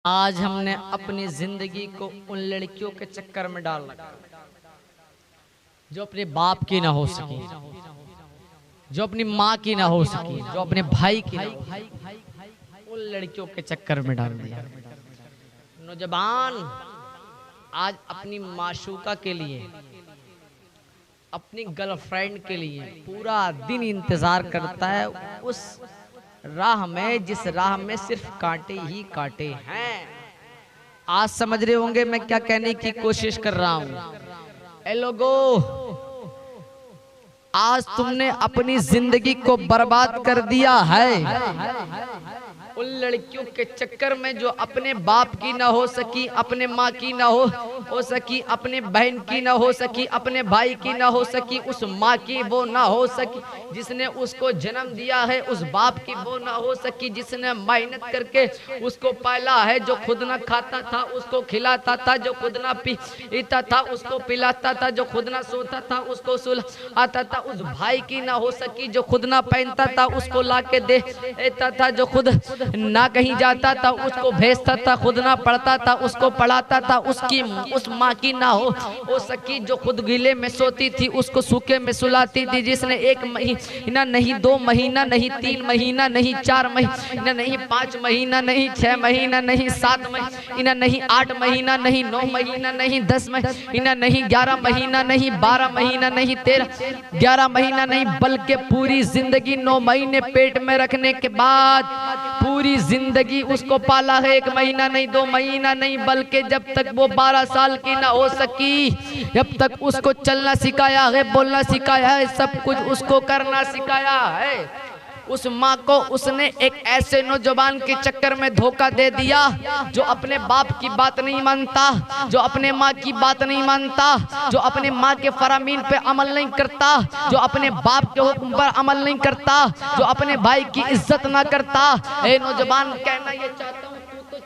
आज हमने अपनी जिंदगी को उन लड़कियों के चक्कर में डाल रखा जो अपने बाप की ना हो सकी, जो अपनी माँ की ना हो सकी, जो अपने भाई की ना हो सकी, उन लड़कियों के चक्कर में डाल दिया। नौजवान आज अपनी माशूका के लिए, अपनी गर्लफ्रेंड के लिए पूरा दिन इंतजार करता है उस राह में जिस राह में सिर्फ कांटे ही कांटे हैं। आज समझ रहे होंगे मैं क्या कहने की कोशिश कर रहा हूं। ए लोगो, आज तुमने अपनी जिंदगी को बर्बाद कर दिया है उन लड़कियों के चक्कर में जो अपने बाप की ना हो सकी, अपने माँ की ना हो सकी, अपने बहन की ना हो सकी, अपने भाई की ना हो सकी, उस माँ की वो ना हो सकी जिसने उसको जन्म दिया है, उस बाप की वो ना हो सकी जिसने मेहनत करके उसको पाला है, जो खुद ना खाता था उसको खिलाता था, जो खुद ना पीता था उसको पिलाता था, जो खुद ना सोता था उसको सुलाता था, उस भाई की ना हो सकी जो खुद ना पहनता था उसको ला के देता था, जो खुद ना कहीं जाता था उसको भेजता था, खुद ना पढ़ता था उसको पढ़ाता था, उस माँ की ना हो सकी जो खुद गीले में सोती थी उसको सूखे में सुलाती थी, जिसने 1 महीना नहीं, 2 महीना नहीं, 3 महीना नहीं, 4 महीना नहीं, 5 महीना नहीं, 6 महीना नहीं, 7 महीना नहीं, 8 महीना नहीं, 9 महीना नहीं, 10 महीना नहीं, 11 महीना नहीं, 12 महीना नहीं, 11 महीना नहीं, बल्कि पूरी जिंदगी 9 महीने पेट में रखने के बाद पूरी जिंदगी उसको पाला है। 1 महीना नहीं, 2 महीना नहीं, बल्कि जब तक वो 12 साल की ना हो सकी, जब तक उसको चलना सिखाया है, बोलना सिखाया है, सब कुछ उसको करना सिखाया है। उस माँ को उसने एक ऐसे नौजवान के चक्कर में धोखा दे दिया जो अपने बाप की बात नहीं मानता, जो अपने माँ की बात नहीं मानता, जो अपने माँ के फरामीन पे अमल नहीं करता, जो अपने बाप के हुक्म पर अमल नहीं करता, जो अपने भाई की इज्जत ना करता। ए नौजवान, कहना ये चाहता हूँ,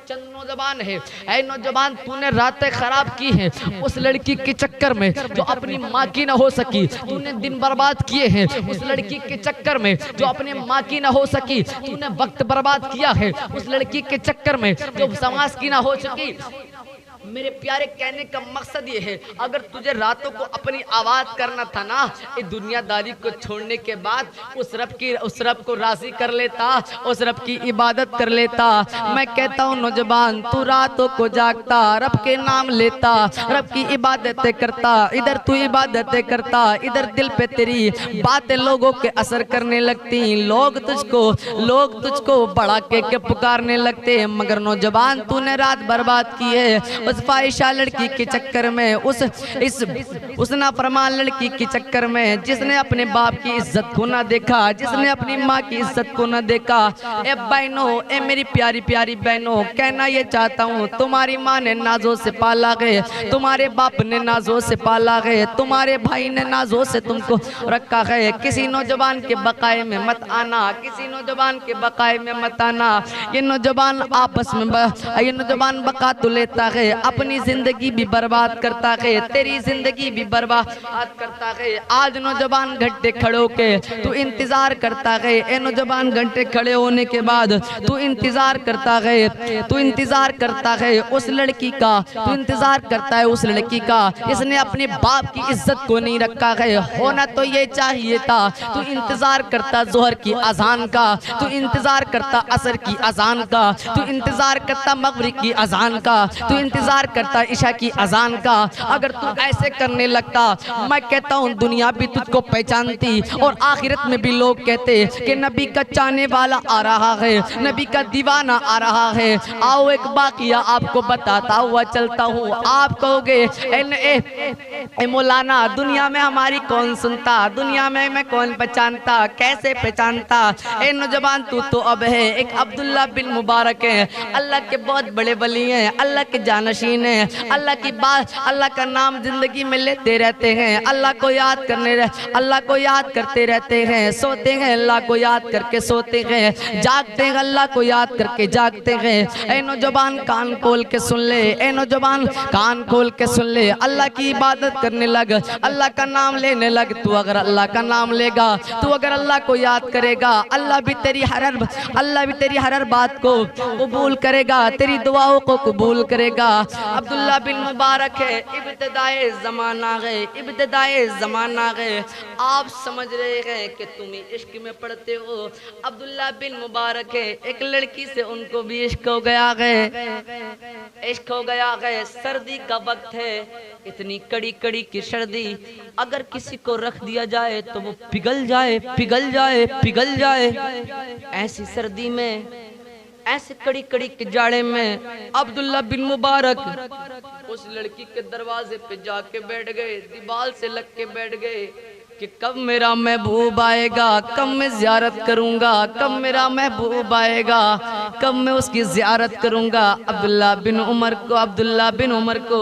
चंद नौजवान है, ऐ नौजवान तूने रातें खराब की हैं उस लड़की के चक्कर में जो अपनी माँ की ना हो सकी, तूने दिन बर्बाद किए हैं उस लड़की के चक्कर में जो अपने माँ की ना हो सकी, तूने वक्त बर्बाद किया है उस लड़की के चक्कर में जो समाज की ना हो सकी। मेरे प्यारे, कहने का मकसद ये है, अगर तुझे रातों को अपनी आवाज करना था ना, इस दुनियादारी को छोड़ने के बाद उस रब को राजी कर लेता, उस रब की इबादत कर लेता। मैं कहता हूँ नौजवान, तू रातों को जागता, रब के नाम लेता, रब की इबादतें करता, इधर तू इबादतें करता, इधर दिल पे तेरी बातें लोगों के असर करने लगती, लोग तुझको बढ़ा के पुकारने लगते। मगर नौजवान, तूने रात बर्बाद की है उस फाहिशा लड़की के चक्कर में, उस नाफरमान लड़की के चक्कर में जिसने अपने बाप की इज्जत को ना देखा, जिसने अपनी माँ की इज्जत को ना देखा। ए बहनों, ए मेरी प्यारी प्यारी बहनों, कहना ये चाहता हूँ, तुम्हारी माँ ने नाजों से पाला गए, तुम्हारे बाप ने नाजों से पाला गए, तुम्हारे भाई ने नाजों से तुमको रखा है। किसी नौजवान के बकाए में मत आना, किसी नौजवान के बकाए में मत आना। ये नौजवान आपस में ये नौजवान बका तो लेता है, अपनी जिंदगी भी बर्बाद करता है, तेरी जिंदगी भी बर्बाद करता है। आज नौजवान घंटे खड़े होके तू इंतजार करता है, ए नौजवान घंटे खड़े होने के बाद तू इंतजार करता है उस लड़की का, तू इंतजार करता है उस लड़की का इसने अपने बाप की इज्जत को नहीं रखा है। होना तो ये चाहिए था, तू इंतजार करता जोहर की अजान का, तू इंतजार करता असर की अजान का, तू इंतजार करता मगरिब की अजान का, तू इंतजार करता ईशा की अजान का। अगर तू ऐसे करने लगता, मैं कहता हूँ दुनिया भी तुझको पहचानती और आखिरत में भी लोग कहते कि नबी का चाहने वाला आ रहा है, नबी का दीवाना आ रहा है। आओ एक वाकया आपको बताता हुआ चलता हूँ। आप कहोगे ए मौलाना, दुनिया में हमारी कौन सुनता, दुनिया में मैं कौन पहचानता, कैसे पहचानता। ए नौजवान, तू तो अब है एक अब्दुल्ला बिन मुबारक है, अल्लाह के बहुत बड़े वली हैं, अल्लाह के जानश नशीन है। अल्लाह की बात, अल्लाह का नाम जिंदगी में लेते रहते हैं, अल्लाह को याद अल्लाह को याद करते रहते हैं, सोते हैं अल्लाह को याद करके सोते हैं, जागते हैं अल्लाह को याद करके जागते हैं। ए नौजवान कान खोल के सुन ले, ए नौजवान कान खोल के सुन ले, अल्लाह की इबादत करने लग, अल्लाह का नाम लेने लग। तू अगर अल्लाह का नाम लेगा, तू अगर अल्लाह को याद करेगा, अल्लाह भी तेरी हर बात को कबूल करेगा, तेरी दुआओं को कबूल करेगा। अब्दुल्ला बिन मुबारक है, इब्तिदाए ज़माना है, इब्तिदाए ज़माना है। आप समझ रहे हैं कि तुम इश्क में पढ़ते हो। अब्दुल्ला बिन मुबारक है, एक लड़की से उनको भी इश्क हो गया है, इश्क हो गया है। सर्दी का वक्त है, इतनी कड़ी कड़ी की सर्दी, अगर किसी को रख दिया जाए तो वो पिघल जाए, पिघल जाए, पिघल जाए। ऐसी सर्दी में, ऐसे कड़ी कड़ी के जाड़े में अब्दुल्ला बिन मुबारक उस लड़की के दरवाजे पे जाके बैठ गए, दीवार से लग के बैठ गए कि कब मेरा महबूब आएगा, कब मैं ज़ियारत करूंगा, कब मेरा महबूब आएगा, कब मैं उसकी ज़ियारत करूंगा। अब्दुल्ला बिन उमर को, अब्दुल्ला बिन उमर को,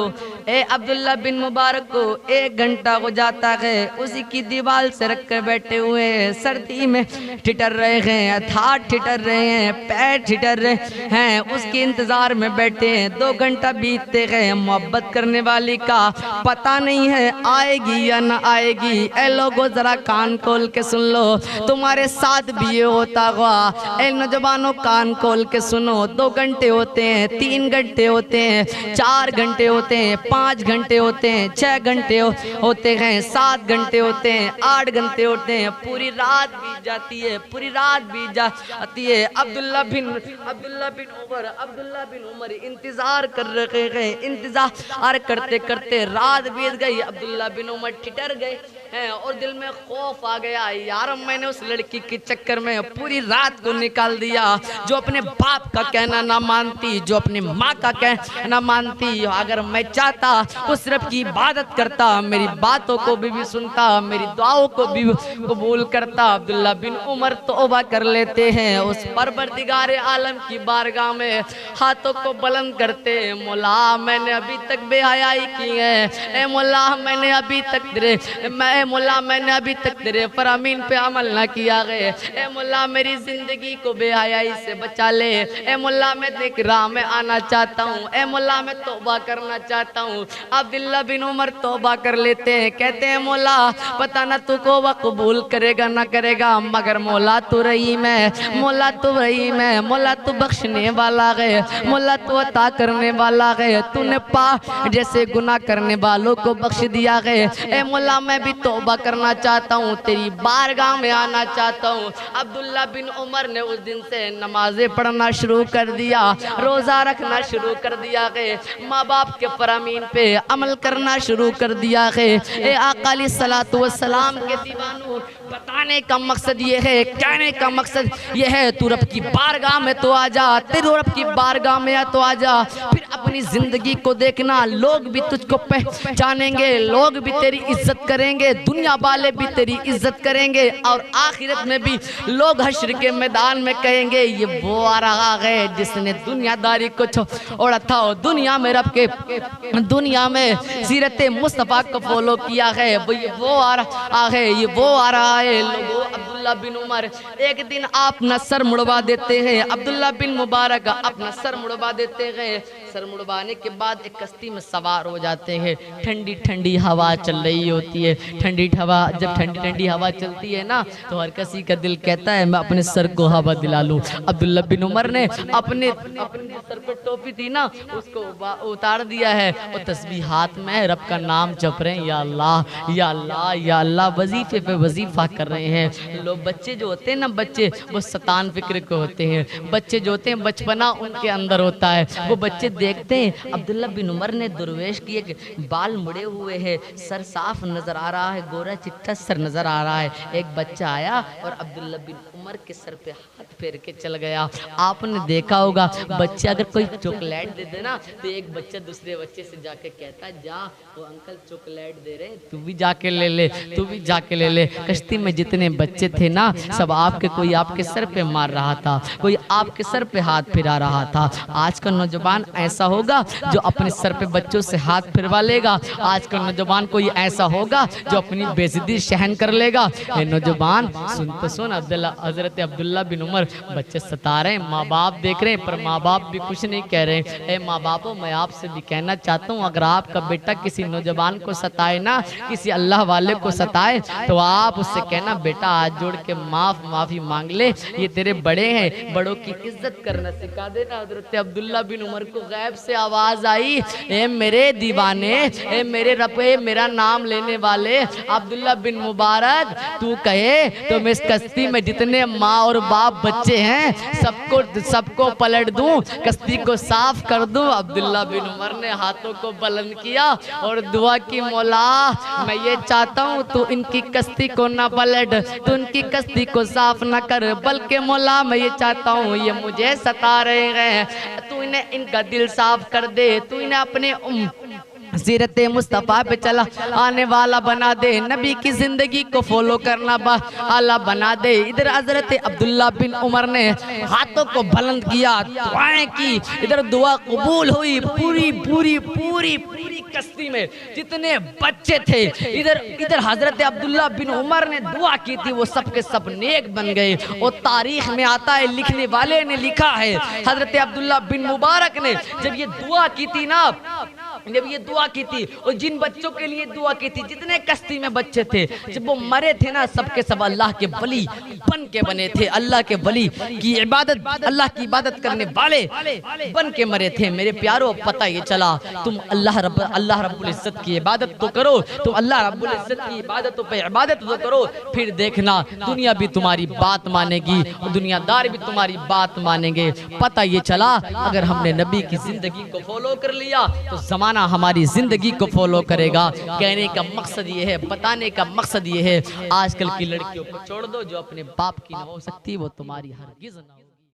अब्दुल्ला बिन मुबारक को 1 घंटा हो जाता है, उसी की दीवार से रख कर बैठे हुए हैं, सर्दी में ठिठर रहे हैं, हाथ ठिठर रहे हैं, पैर ठिठर रहे हैं, उसके इंतजार में बैठे हैं। 2 घंटा बीतते गए, मोहब्बत करने वाली का पता नहीं है आएगी या ना आएगी। ए लोगों जरा कान खोल के सुन लो, तुम्हारे साथ भी ये होता हुआ। ए नौजवानों कान खोल के सुनो, 2 घंटे होते हैं, 3 घंटे होते हैं, 4 घंटे होते हैं, 5 घंटे होते हैं, 6 घंटे होते हैं, 7 घंटे होते हैं, 8 घंटे होते हैं, पूरी रात बीत जाती है, पूरी रात बीत जाती है। अब्दुल्ला बिन उमर इंतजार कर रहे हैं, इंतजार करते करते रात बीत गई। अब्दुल्ला बिन उमर ठिठर गए हैं और दिल में खौफ आ गया, यार मैंने उस लड़की के चक्कर में पूरी रात को निकाल दिया, जो अपने बाप का कहना ना मानती, जो अपनी माँ का कहना मानती। अगर मैं चाहता वो सिर्फ की इबादत करता, मेरी बातों को भी सुनता, मेरी दुआओं को भी कबूल करता। अब्दुल्ला बिन उमर तौबा कर लेते हैं, उस परवरदिगार आलम की बारगाह में हाथों को बुलंद करते, मौला मैंने अभी तक बेहयाई की है, ए मौला मैंने अभी तक तेरे फरामीन पे अमल ना किया गए, ए मौला मेरी जिंदगी को बेहयाई से बचा ले, ए मौला मैं देख राह में आना चाहता हूँ, ए मौला मैं तौबा करना चाहता हूँ। अब्दुल्ला बिन उमर तौबा कर लेते हैं, कहते हैं मौला पता ना तू को वह कबूल करेगा ना करेगा, मगर मौला तू रहीम है, मौला तू रहीम है, मौला तू बख्शने वाला है, मौला तू अता करने वाला है, तूने पाप जैसे गुनाह करने वालों को बख्श दिया है। ए मौला मैं भी तौबा करना चाहता हूँ, तेरी बारगाह में आना चाहता हूँ। अब्दुल्ला बिन उमर ने उस दिन से नमाजें पढ़ना शुरू कर दिया, रोज़ा रखना शुरू कर दिया है, माँ बाप के फरामीन पे अमल करना शुरू कर दिया है। ए आका अलैहिस्सलातु वस्सलाम के दीवानों, बताने का मकसद ये है, कहने का मकसद ये है, तू रब की बारगाह में तो आ जा, तेरे रब की बारगाह में तो आ जा, फिर अपनी जिंदगी को देखना, लोग भी तुझको पहचानेंगे, लोग भी तेरी इज्जत करेंगे, दुनिया वाले भी तेरी इज्जत करेंगे, और आखिरत में भी लोग हश्र के मैदान में कहेंगे ये वो आ रहा है जिसने दुनियादारी को छोड़ा था, दुनिया में रब के, दुनिया में सीरत मुस्तफ़ा को फॉलो किया है, वो आ रहा है, ये वो आ रहा है। लोगों अब्दुल्ला बिन उमर एक दिन अपना सर मुड़वा देते हैं, अब्दुल्ला बिन मुबारक अपना सर मुड़वा देते हैं। सर मुड़वाने के बाद एक कश्ती में सवार हो जाते हैं, ठंडी ठंडी हवा चल रही होती है, ठंडी हवा, जब ठंडी ठंडी हवा चलती है ना तो हर किसी का दिल कहता है मैं अपने सर को हवा दिला लूं। अब्दुल्ला बिन उमर ने अपने सर पर टोपी थी ना उसको उतार दिया है, और तस्बीह हाथ में रब का नाम जप रहे हैं, या अल्लाह या अल्लाह या अल्लाह, वजीफे पे वजीफा कर रहे हैं। लोग बच्चे जो होते हैं ना, बच्चे वो शैतान फिक्र के होते हैं, बच्चे जो होते हैं बचपना उनके अंदर होता है, वो बच्चे देखते हैं अब्दुल्ला बिन उमर ने दुर्वेश किए, बाल मुड़े हुए हैं, सर साफ नजर आ रहा है, गोरा चिट्टा सर नजर आ रहा है। एक बच्चा आया और अब्दुल्ला बिन उमर के सर पे हाथ फेर के चल गया। आपने देखा होगा बच्चे अगर कोई चॉकलेट दे देना तो एक बच्चा दूसरे बच्चे से जाके कहता है जा वो अंकल चॉकलेट दे रहे हैं, तू भी जाके ले ले, तू भी जाके ले ले। कश्ती में जितने बच्चे थे ना, सब आपके, कोई आपके सर पे मार रहा था, कोई आपके सर पे हाथ फिरा रहा था। आज का नौजवान ऐसा होगा जो अपने सर पे बच्चों से हाथ फिरवा लेगा। आज का नौजवान कोई ऐसा होगा जो अपनी बेइज्जती सहन कर लेगा। ये नौजवान सुन तो सुन, हजरत अब्दुल्ला बिन उमर, बच्चे सता रहे हैं, माँ बाप देख रहे हैं, पर माँ बाप भी कुछ नहीं कह रहे। ए माँ बापों, मैं आपसे भी कहना चाहता हूँ, अगर आपका बेटा किसी नौजवान को सताए ना, किसी अल्लाह वाले को सताए, तो आप उससे कहना बेटा हाथ जोड़ के माफी मांग ले, ये तेरे बड़े हैं, बड़ों की इज्जत करना सिखा देना। हजरत अब्दुल्ला बिन उमर को गैब से आवाज आई, ए मेरे दीवाने, ए मेरे रबे, मेरा नाम लेने वाले अब्दुल्ला बिन मुबारक, तू कहे तो मैं इस कश्ती में जितने माँ और बाप बच्चे हैं सबको पलट दूं, कश्ती को साफ कर दूं। अब्दुल्ला बिन उमर ने हाथों को बुलंद किया और दुआ की, मौला मैं ये चाहता हूँ तू इनकी कश्ती को ना पलट, तू इनकी कश्ती को साफ ना कर, बल्कि मौला मैं ये चाहता हूँ ये मुझे सता रहे हैं, तू इन्हें इनका दिल साफ कर दे, तू इन्हें अपने सीरत मुस्तफ़ा पे चला आने वाला बना दे, नबी की जिंदगी को फॉलो करना आला बना दे। इधर हजरत अब्दुल्ला बिन उमर ने हाथों को बुलंद किया, दुआएं की, इधर दुआ कबूल हुई। पूरी पूरी पूरी पूरी कश्ती में जितने बच्चे थे, इधर हजरत अब्दुल्ला बिन उमर ने दुआ की थी, वो सब के सब नेक बन गए। और तारीख में आता है, लिखने वाले ने लिखा है, हजरत अब्दुल्ला बिन मुबारक ने जब ये दुआ की थी ना, जब ये दुआ की थी और जिन बच्चों के लिए दुआ की थी, जितने कश्ती में बच्चे थे, जब वो मरे थे ना, सबके सब अल्लाह के वली बन के बने थे, अल्लाह के वली की इबादत, अल्लाह की इबादत करने वाले बन के मरे थे। मेरे प्यारो, पता ये चला तुम अल्लाह रब्बुल इज्जत की इबादत तो करो, तुम अल्लाह रब्बुल इज्जत की इबादतों पे इबादत तो करो, फिर देखना दुनिया भी तुम्हारी बात मानेगी और दुनियादार भी तुम्हारी बात मानेंगे। पता ये चला अगर हमने नबी की जिंदगी को फॉलो कर लिया तो जमाना हमारी जिंदगी को फॉलो करेगा। कहने का मकसद ये है, बताने का मकसद ये है, आजकल की लड़कियों को छोड़ दो, जो अपने बाप की ना हो सकती वो तुम्हारी हरगिज़ ना हो।